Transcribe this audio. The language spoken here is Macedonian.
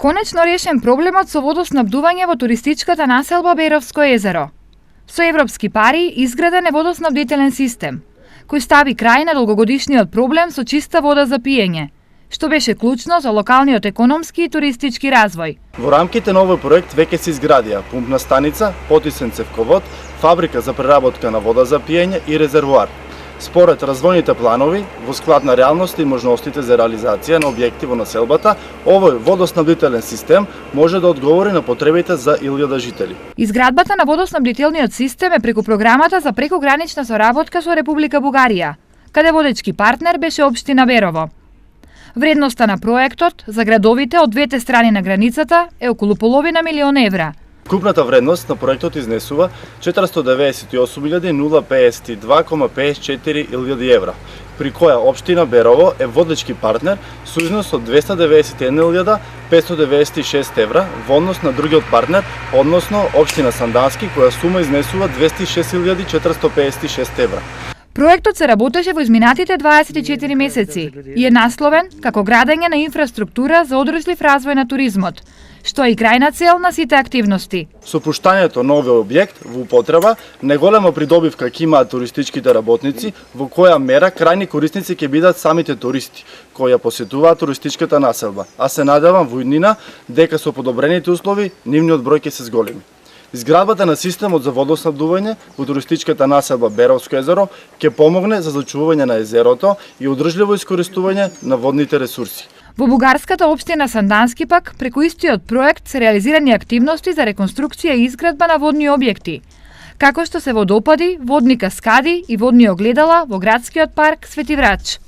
Конечно решен проблемот со водоснабдување во туристичката населба Беровско езеро. Со европски пари изграден е водоснабдителен систем, кој стави крај на долгогодишниот проблем со чиста вода за пиење, што беше клучно за локалниот економски и туристички развој. Во рамките на овој проект веќе се изградија пумпна станица, потисен цевковод, фабрика за преработка на вода за пиење и резервоар. Според развојните планови, во склад на реалност и можностите за реализација на објекти во населбата, овој водоснабдителен систем може да одговори на потребите за 1000 жители. Изградбата на водоснабдителниот систем е преку програмата за прекогранична соработка со Република Бугарија, каде водечки партнер беше општина Берово. Вредноста на проектот за градовите од двете страни на границата е околу половина милион евра. Купната вредност на проектот изнесува 498.052,54 евра, при која општина Берово е водечки партнер со износ од 291.596 евра во однос на другиот партнер, односно општина Сандански, која сума изнесува 206.456 евра. Проектот се работеше во изминатите 24 месеци и е насловен како градење на инфраструктура за одржлив развој на туризмот, што е и крајна цел на сите активности. Со пуштањето на овој објект во употреба, неголема придобивка ќе имаат туристичките работници, во која мера крајни корисници ќе бидат самите туристи, кои ја посетуваат туристичката населба, а се надевам во иднина дека со подобрените услови нивниот број ќе се зголеми. Изградбата на системот за водоснабдување во туристичката населба Беровско езеро ќе помогне за зачувување на езерото и одржливо искористување на водните ресурси. Во бугарската општина Сандански пак, преку истиот проект се реализирани активности за реконструкција и изградба на водни објекти, како што се водопади, водни каскади и водни огледала во градскиот парк Свети Врач.